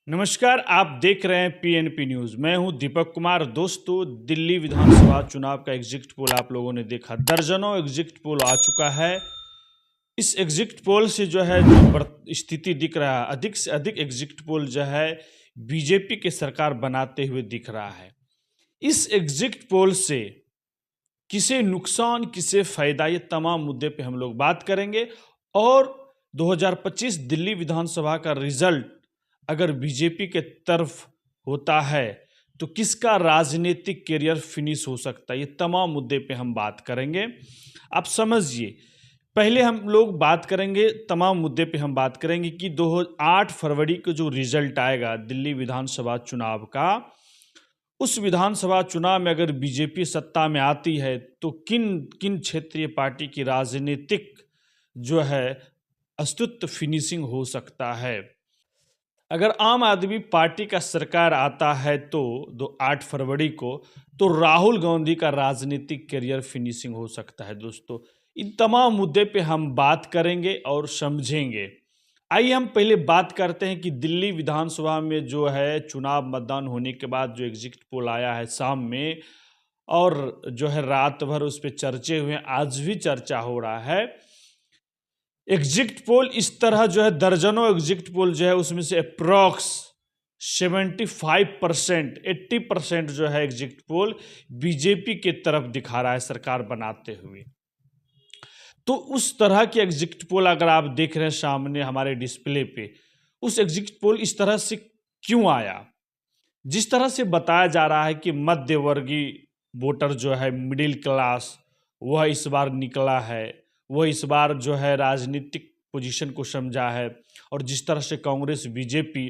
नमस्कार, आप देख रहे हैं पीएनपी न्यूज़। मैं हूं दीपक कुमार। दोस्तों, दिल्ली विधानसभा चुनाव का एग्जिट पोल आप लोगों ने देखा। दर्जनों एग्जिट पोल आ चुका है। इस एग्जिट पोल से जो है स्थिति दिख रहा है, अधिक से अधिक एग्जिट पोल जो है बीजेपी के सरकार बनाते हुए दिख रहा है। इस एग्जिट पोल से किसे नुकसान किसे फायदा, ये तमाम मुद्दे पे हम लोग बात करेंगे। और 2025 दिल्ली विधानसभा का रिजल्ट अगर बीजेपी के तरफ होता है तो किसका राजनीतिक करियर फिनिश हो सकता है, ये तमाम मुद्दे पे हम बात करेंगे। आप समझिए, पहले हम लोग बात करेंगे, तमाम मुद्दे पे हम बात करेंगे कि 8 फरवरी को जो रिजल्ट आएगा दिल्ली विधानसभा चुनाव का, उस विधानसभा चुनाव में अगर बीजेपी सत्ता में आती है तो किन किन क्षेत्रीय पार्टी की राजनीतिक जो है अस्तित्व फिनिशिंग हो सकता है। अगर आम आदमी पार्टी का सरकार आता है तो 8 फरवरी को, तो राहुल गांधी का राजनीतिक करियर फिनिशिंग हो सकता है। दोस्तों, इन तमाम मुद्दे पे हम बात करेंगे और समझेंगे। आइए हम पहले बात करते हैं कि दिल्ली विधानसभा में जो है चुनाव मतदान होने के बाद जो एग्जिट पोल आया है शाम में, और जो है रात भर उस पर चर्चे हुए, आज भी चर्चा हो रहा है। एग्जिट पोल इस तरह जो है, दर्जनों एग्जिट पोल जो है उसमें से अप्रॉक्स 75% 80% जो है एग्जिट पोल बीजेपी के तरफ दिखा रहा है सरकार बनाते हुए। तो उस तरह के एग्जिट पोल अगर आप देख रहे हैं सामने हमारे डिस्प्ले पे, उस एग्जिट पोल इस तरह से क्यों आया? जिस तरह से बताया जा रहा है कि मध्य वर्गीय वोटर जो है, मिडिल क्लास, वह इस बार निकला है, वह इस बार जो है राजनीतिक पोजीशन को समझा है। और जिस तरह से कांग्रेस बीजेपी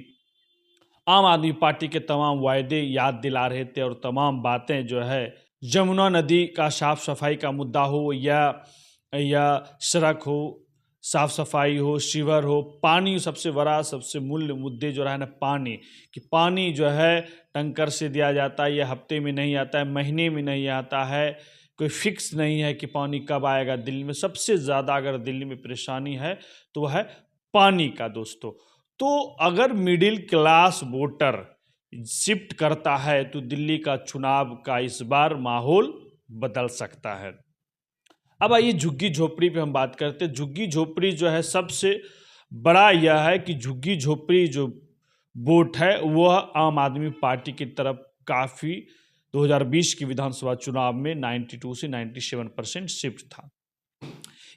आम आदमी पार्टी के तमाम वायदे याद दिला रहे थे और तमाम बातें जो है, यमुना नदी का साफ सफाई का मुद्दा हो या सड़क हो, साफ सफाई हो, सीवर हो, पानी, सबसे बड़ा सबसे मूल मुद्दे जो रहा है ना, पानी, कि पानी जो है टंकर से दिया जाता है, यह हफ्ते में नहीं आता है, महीने में नहीं आता है, कोई फिक्स नहीं है कि पानी कब आएगा। दिल्ली में सबसे ज़्यादा अगर दिल्ली में परेशानी है तो वह है पानी का। दोस्तों, तो अगर मिडिल क्लास वोटर शिफ्ट करता है तो दिल्ली का चुनाव का इस बार माहौल बदल सकता है। अब आइए झुग्गी झोपड़ी पे हम बात करते हैं। झुग्गी झोपड़ी जो है, सबसे बड़ा यह है कि झुग्गी झोपड़ी जो वोट है वह आम आदमी पार्टी की तरफ काफ़ी 2020 की विधानसभा चुनाव में 92 से 97% शिफ्ट था।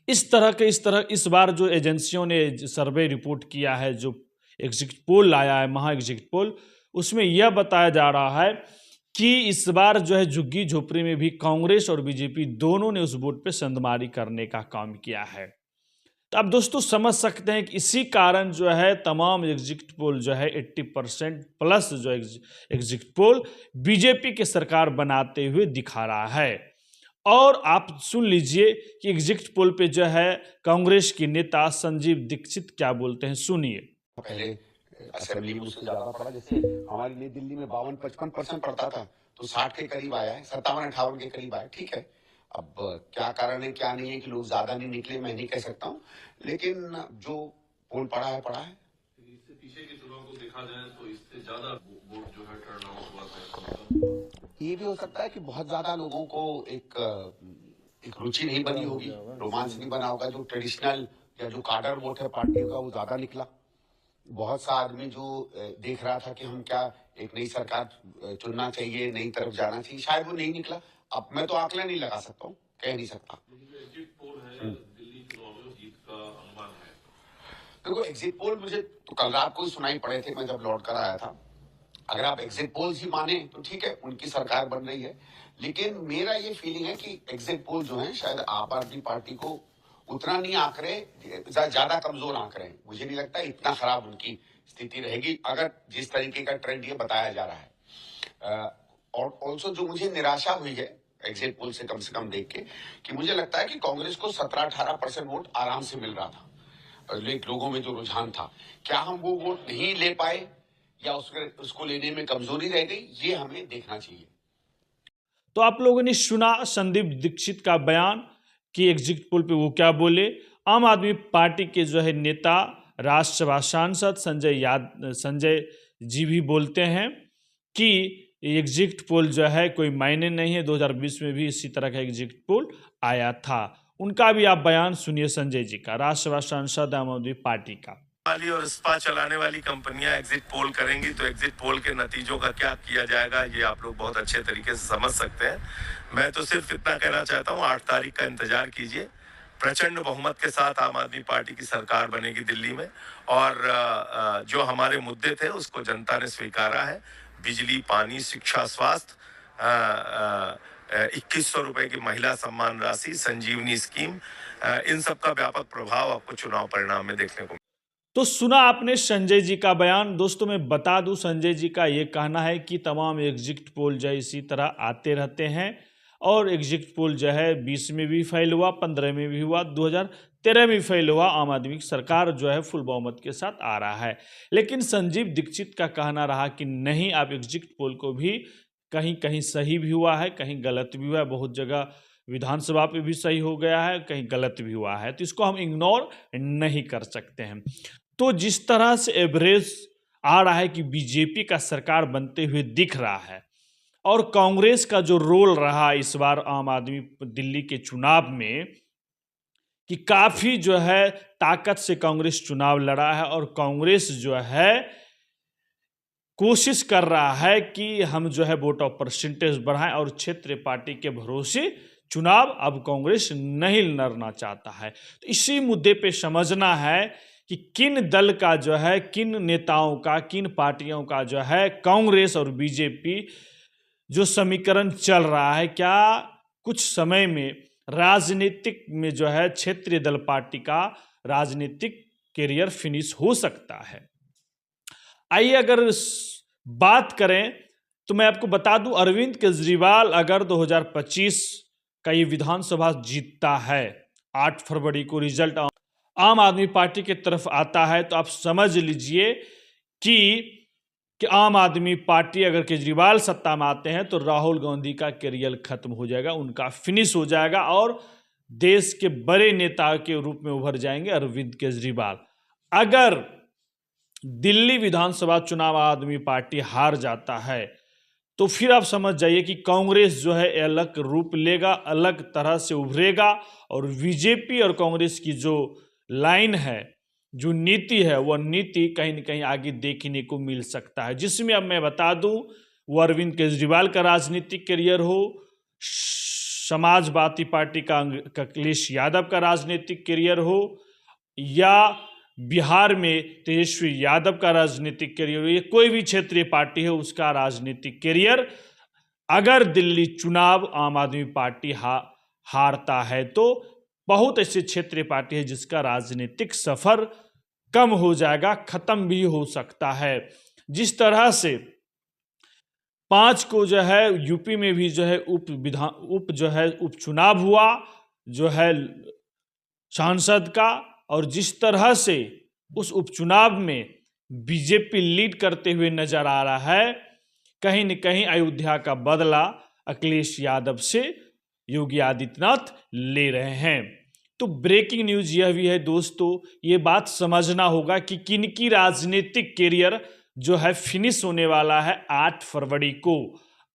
इस बार जो एजेंसियों ने सर्वे रिपोर्ट किया है, जो एग्जिट पोल लाया है, महा एग्जिट पोल, उसमें यह बताया जा रहा है कि इस बार जो है झुग्गी झोपड़ी में भी कांग्रेस और बीजेपी दोनों ने उस वोट पे संदमारी करने का काम किया है। तो आप दोस्तों समझ सकते हैं कि इसी कारण जो है तमाम एग्जिट पोल जो है 80% प्लस जो एग्जिट पोल बीजेपी के सरकार बनाते हुए दिखा रहा है। और आप सुन लीजिए कि एग्जिट पोल पे जो है कांग्रेस के नेता संजीव दीक्षित क्या बोलते हैं, सुनिए। पहले असेंबली में उससे ज्यादा पड़ा। जैसे हमारी नई दिल्ली में 52-55% पड़ता था, तो 60 के करीब आया है, 57-58 के करीब आया। ठीक है, अब क्या कारण है क्या नहीं है कि लोग ज्यादा नहीं निकले, मैं नहीं कह सकता हूँ, लेकिन जो पोल पड़ा है पड़ा है। इससे पीछे के चुनाव को देखा जाए तो इससे ज्यादा वोट जो है टर्न आउट हुआ था। ये भी हो सकता है कि बहुत ज्यादा लोगों को एक रुचि नहीं बनी होगी, रोमांच नहीं बना होगा। जो ट्रेडिशनल या जो काडर वोट है पार्टियों का, वो ज्यादा निकला। बहुत सा आदमी जो देख रहा था कि हम क्या एक नई सरकार चुनना चाहिए, नई तरफ जाना चाहिए, शायद वो नहीं निकला। अब मैं तो आंकड़ा नहीं लगा सकता हूँ, कह नहीं सकता। एग्जिट पोल है, दिल्ली चुनाव में जीत का अनुमान है। देखो, एग्जिट पोल मुझे तो कल रात को ही सुनाई पड़े थे, मैं जब लौट कर आया था। अगर आप एग्जिट पोल्स ही माने तो ठीक है, उनकी सरकार बन रही है, लेकिन मेरा ये फीलिंग है कि एग्जिट पोल जो है शायद आम आदमी पार्टी को उतना नहीं आंक रहे, ज्यादा कमजोर आंक रहे हैं। मुझे नहीं लगता इतना खराब उनकी स्थिति रहेगी, अगर जिस तरीके का ट्रेंड ये बताया जा रहा है। और ऑल्सो जो मुझे निराशा हुई है एग्जिट पोल से कम देख के, कि मुझे लगता है कि कांग्रेस को 17-18% वोट आराम से मिल रहा था। लोगों में जो रुझान था, क्या हम वो वोट नहीं ले पाए या उसको लेने में कमजोरी रह गई, ये हमें देखना चाहिए। तो आप लोगों ने सुना संदीप दीक्षित का बयान कि एग्जिट पोल पे वो क्या बोले। आम आदमी पार्टी के जो है नेता, राज्यसभा सांसद संजय जी भी बोलते हैं कि एग्जिट पोल जो है कोई मायने नहीं है। 2020 में भी इसी तरह का एग्जिट पोल आया था। उनका भी आप बयान सुनिए संजय जी का, राज्यसभा सांसद आम आदमी पार्टी का। वाली और स्पा चलाने वाली कंपनियां एग्जिट पोल करेंगी तो एग्जिट पोल के नतीजों का क्या किया जाएगा ये आप लोग बहुत अच्छे तरीके से समझ सकते हैं। मैं तो सिर्फ इतना कहना चाहता हूं, 8 तारीख का इंतजार कीजिए। प्रचंड बहुमत के साथ आम आदमी पार्टी की सरकार बनेगी दिल्ली में, और जो हमारे मुद्दे थे उसको जनता ने स्वीकारा है। बिजली, पानी, शिक्षा, स्वास्थ्य, 2100 रुपए की महिला सम्मान राशि, संजीवनी स्कीम, इन सब का व्यापक प्रभाव आपको चुनाव परिणाम में देखने को। तो सुना आपने संजय जी का बयान। दोस्तों मैं बता दूं, संजय जी का ये कहना है कि तमाम एग्जिट पोल जो है इसी तरह आते रहते हैं, और एग्जिट पोल जो है 20 में भी फेल हुआ, 15 में भी हुआ, 2013 में भी फेल हुआ। आम आदमी की सरकार जो है फुल बहुमत के साथ आ रहा है। लेकिन संजीव दीक्षित का कहना रहा कि नहीं, आप एग्जिट पोल को भी कहीं कहीं सही भी हुआ है, कहीं गलत भी हुआ है, बहुत जगह विधानसभा पे भी सही हो गया है, कहीं गलत भी हुआ है, तो इसको हम इग्नोर नहीं कर सकते हैं। तो जिस तरह से एवरेज आ रहा है कि बीजेपी का सरकार बनते हुए दिख रहा है, और कांग्रेस का जो रोल रहा इस बार आम आदमी दिल्ली के चुनाव में, कि काफ़ी जो है ताकत से कांग्रेस चुनाव लड़ा है, और कांग्रेस जो है कोशिश कर रहा है कि हम जो है वोट ऑफ परसेंटेज बढ़ाएं, और क्षेत्रीय पार्टी के भरोसे चुनाव अब कांग्रेस नहीं लड़ना चाहता है। तो इसी मुद्दे पे समझना है कि किन दल का जो है, किन नेताओं का, किन पार्टियों का जो है कांग्रेस और बीजेपी जो समीकरण चल रहा है, क्या कुछ समय में राजनीतिक में जो है क्षेत्रीय दल पार्टी का राजनीतिक करियर फिनिश हो सकता है। आइए अगर बात करें तो मैं आपको बता दूं, अरविंद केजरीवाल अगर 2025 का ये विधानसभा जीतता है, 8 फरवरी को रिजल्ट आम आदमी पार्टी की तरफ आता है, तो आप समझ लीजिए कि आम आदमी पार्टी अगर केजरीवाल सत्ता में आते हैं तो राहुल गांधी का करियर खत्म हो जाएगा, उनका फिनिश हो जाएगा, और देश के बड़े नेता के रूप में उभर जाएंगे अरविंद केजरीवाल। अगर दिल्ली विधानसभा चुनाव आदमी पार्टी हार जाता है तो फिर आप समझ जाइए कि कांग्रेस जो है अलग रूप लेगा, अलग तरह से उभरेगा, और बीजेपी और कांग्रेस की जो लाइन है, जो नीति है, वह नीति कहीं न कहीं आगे देखने को मिल सकता है, जिसमें अब मैं बता दूं वो अरविंद केजरीवाल का राजनीतिक करियर हो, समाजवादी पार्टी का अखिलेश यादव का राजनीतिक करियर हो, या बिहार में तेजस्वी यादव का राजनीतिक करियर हो, ये कोई भी क्षेत्रीय पार्टी है उसका राजनीतिक करियर, अगर दिल्ली चुनाव आम आदमी पार्टी हारता है तो बहुत ऐसे क्षेत्रीय पार्टी है जिसका राजनीतिक सफर कम हो जाएगा, खत्म भी हो सकता है। जिस तरह से 5 को जो है यूपी में भी जो है उपचुनाव हुआ जो है सांसद का, और जिस तरह से उस उपचुनाव में बीजेपी लीड करते हुए नजर आ रहा है, कहीं न कहीं अयोध्या का बदला अखिलेश यादव से योगी आदित्यनाथ ले रहे हैं। तो ब्रेकिंग न्यूज यह भी है दोस्तों, ये बात समझना होगा कि किनकी राजनीतिक करियर जो है फिनिश होने वाला है 8 फरवरी को।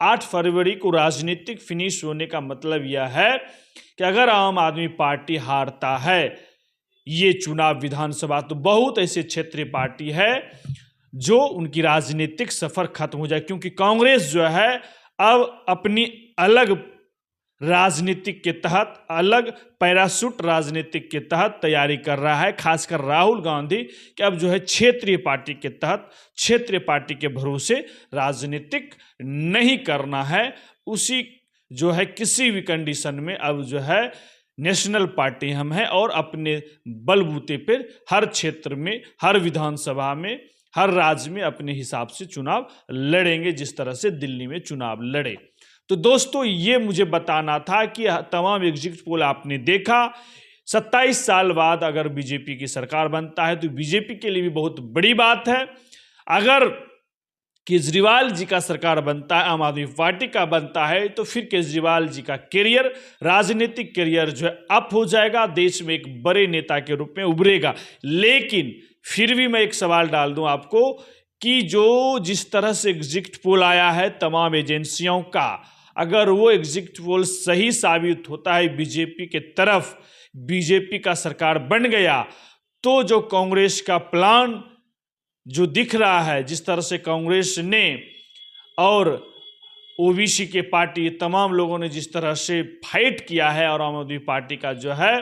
8 फरवरी को राजनीतिक फिनिश होने का मतलब यह है कि अगर आम आदमी पार्टी हारता है ये चुनाव विधानसभा, तो बहुत ऐसे क्षेत्रीय पार्टी है जो उनकी राजनीतिक सफर खत्म हो जाए, क्योंकि कांग्रेस जो है अब अपनी अलग राजनीतिक के तहत, अलग पैराशूट राजनीतिक के तहत तैयारी कर रहा है, खासकर राहुल गांधी कि अब जो है क्षेत्रीय पार्टी के तहत, क्षेत्रीय पार्टी के भरोसे राजनीतिक नहीं करना है, उसी जो है किसी भी कंडीशन में अब जो है नेशनल पार्टी हम हैं, और अपने बलबूते पर हर क्षेत्र में, हर विधानसभा में, हर राज्य में अपने हिसाब से चुनाव लड़ेंगे, जिस तरह से दिल्ली में चुनाव लड़े। तो दोस्तों ये मुझे बताना था कि तमाम एग्जिट पोल आपने देखा, 27 साल बाद अगर बीजेपी की सरकार बनता है तो बीजेपी के लिए भी बहुत बड़ी बात है। अगर केजरीवाल जी का सरकार बनता है, आम आदमी पार्टी का बनता है, तो फिर केजरीवाल जी का करियर, राजनीतिक करियर जो है अप हो जाएगा, देश में एक बड़े नेता के रूप में उभरेगा। लेकिन फिर भी मैं एक सवाल डाल दूं आपको कि जो जिस तरह से एग्जिट पोल आया है तमाम एजेंसियों का, अगर वो एग्जिट पोल सही साबित होता है बीजेपी के तरफ, बीजेपी का सरकार बन गया, तो जो कांग्रेस का प्लान जो दिख रहा है, जिस तरह से कांग्रेस ने और ओबीसी के पार्टी तमाम लोगों ने जिस तरह से फाइट किया है और आम आदमी पार्टी का जो है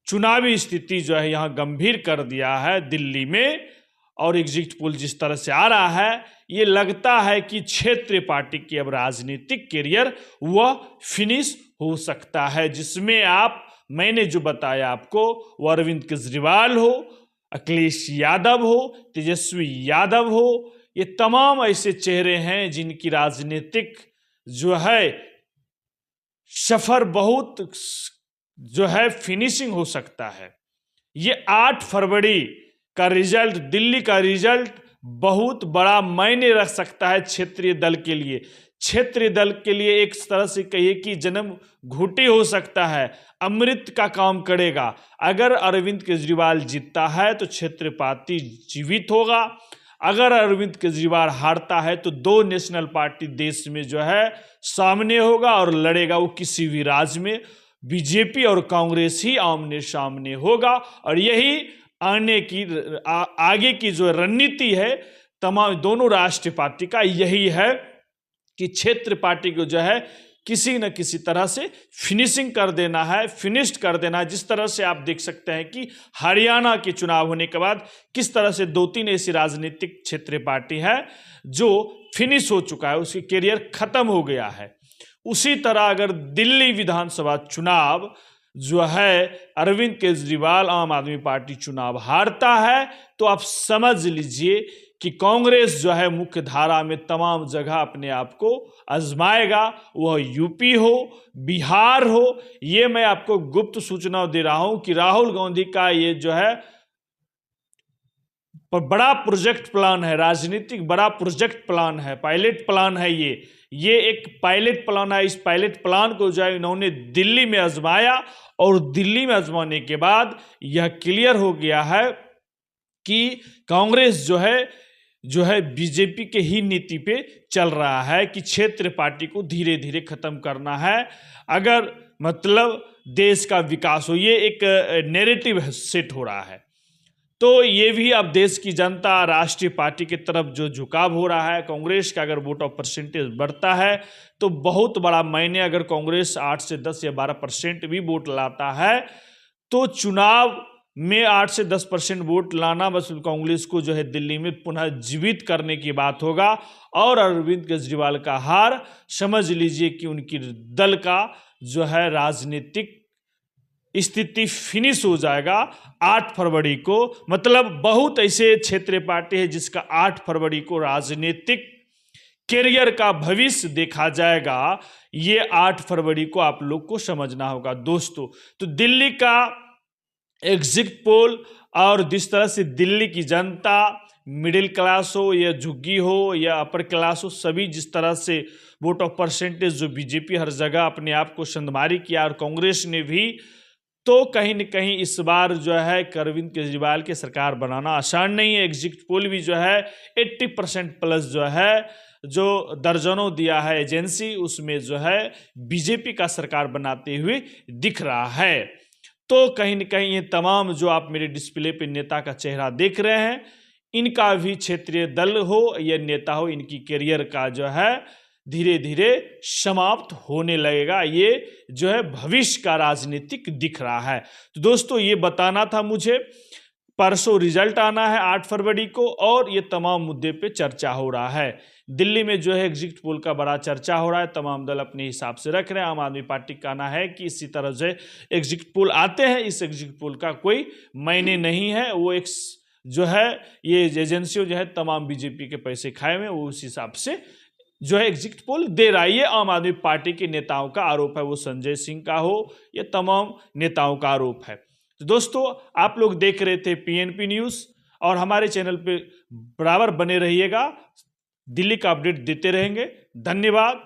चुनावी स्थिति जो है यहाँ गंभीर कर दिया है दिल्ली में, और एग्जिट पोल जिस तरह से आ रहा है, ये लगता है कि क्षेत्रीय पार्टी की अब राजनीतिक करियर वह फिनिश हो सकता है, जिसमें मैंने जो बताया आपको, वो अरविंद केजरीवाल हो, अखिलेश यादव हो, तेजस्वी यादव हो, ये तमाम ऐसे चेहरे हैं जिनकी राजनीतिक जो है सफर बहुत जो है फिनिशिंग हो सकता है। ये 8 फरवरी का रिजल्ट, दिल्ली का रिजल्ट बहुत बड़ा मायने रख सकता है क्षेत्रीय दल के लिए। क्षेत्रीय दल के लिए एक तरह से कहिए कि जन्म घुटी हो सकता है, अमृत का काम करेगा। अगर अरविंद केजरीवाल जीतता है तो क्षेत्रीय पार्टी जीवित होगा, अगर अरविंद केजरीवाल हारता है तो 2 नेशनल पार्टी देश में जो है सामने होगा और लड़ेगा, वो किसी भी राज्य में बीजेपी और कांग्रेस ही आमने सामने होगा। और यही आगे की जो रणनीति है तमाम दोनों राष्ट्रीय पार्टी का, यही है कि क्षेत्र पार्टी को जो है किसी न किसी तरह से फिनिशिंग कर देना है, फिनिश्ड कर देना है। जिस तरह से आप देख सकते हैं कि हरियाणा के चुनाव होने के बाद किस तरह से 2-3 ऐसी राजनीतिक क्षेत्रीय पार्टी है जो फिनिश हो चुका है, उसकी कैरियर खत्म हो गया है। उसी तरह अगर दिल्ली विधानसभा चुनाव जो है अरविंद केजरीवाल आम आदमी पार्टी चुनाव हारता है, तो आप समझ लीजिए कि कांग्रेस जो है मुख्य धारा में तमाम जगह अपने आप को आजमाएगा, वह यूपी हो, बिहार हो। ये मैं आपको गुप्त सूचना दे रहा हूं कि राहुल गांधी का ये जो है बड़ा प्रोजेक्ट प्लान है, राजनीतिक बड़ा प्रोजेक्ट प्लान है, पायलट प्लान है। ये एक पायलट प्लान है। इस पायलट प्लान को जो है इन्होंने दिल्ली में आजमाया और दिल्ली में आजमाने के बाद यह क्लियर हो गया है कि कांग्रेस जो है बीजेपी के ही नीति पे चल रहा है कि क्षेत्र पार्टी को धीरे धीरे खत्म करना है, अगर मतलब देश का विकास हो। ये एक नैरेटिव सेट हो रहा है। तो ये भी अब देश की जनता राष्ट्रीय पार्टी की तरफ जो झुकाव हो रहा है, कांग्रेस का अगर वोट ऑफ परसेंटेज बढ़ता है तो बहुत बड़ा मायने, अगर कांग्रेस 8 से 10 या 12% भी वोट लाता है तो चुनाव में 8 से 10% वोट लाना बस कांग्रेस को जो है दिल्ली में पुनः जीवित करने की बात होगा। और अरविंद केजरीवाल का हार समझ लीजिए कि उनकी दल का जो है राजनीतिक स्थिति फिनिश हो जाएगा 8 फरवरी को। मतलब बहुत ऐसे क्षेत्रीय पार्टी है जिसका 8 फरवरी को राजनीतिक कैरियर का भविष्य देखा जाएगा। ये 8 फरवरी को आप लोग को समझना होगा दोस्तों। तो दिल्ली का एग्जिट पोल और जिस तरह से दिल्ली की जनता, मिडिल क्लास हो या झुग्गी हो या अपर क्लास हो, सभी जिस तरह से वोट ऑफ परसेंटेज जो बीजेपी हर जगह अपने आप को संदमारी किया और कांग्रेस ने भी, तो कहीं न कहीं इस बार जो है अरविंद केजरीवाल की सरकार बनाना आसान नहीं है। एग्जिट पोल भी जो है 80% प्लस जो है जो दर्जनों दिया है एजेंसी, उसमें जो है बीजेपी का सरकार बनाते हुए दिख रहा है। तो कहीं न कहीं ये तमाम जो आप मेरे डिस्प्ले पे नेता का चेहरा देख रहे हैं, इनका भी क्षेत्रीय दल हो या नेता हो, इनकी कैरियर का जो है धीरे धीरे समाप्त होने लगेगा। ये जो है भविष्य का राजनीतिक दिख रहा है। तो दोस्तों ये बताना था मुझे। परसों रिजल्ट आना है 8 फरवरी को और ये तमाम मुद्दे पे चर्चा हो रहा है। दिल्ली में जो है एग्जिट पोल का बड़ा चर्चा हो रहा है, तमाम दल अपने हिसाब से रख रहे हैं। आम आदमी पार्टी का कहना है कि इसी तरह से एग्जिट पोल आते हैं, इस एग्जिट पोल का कोई मायने नहीं है। वो एक जो है ये एजेंसियों जो है तमाम बीजेपी के पैसे खाए हुए, वो उस हिसाब से जो है एग्जिट पोल दे रहा है। ये आम आदमी पार्टी के नेताओं का आरोप है, वो संजय सिंह का हो या तमाम नेताओं का आरोप है। तो दोस्तों आप लोग देख रहे थे पीएनपी न्यूज़ और हमारे चैनल पे बराबर बने रहिएगा, दिल्ली का अपडेट देते रहेंगे। धन्यवाद।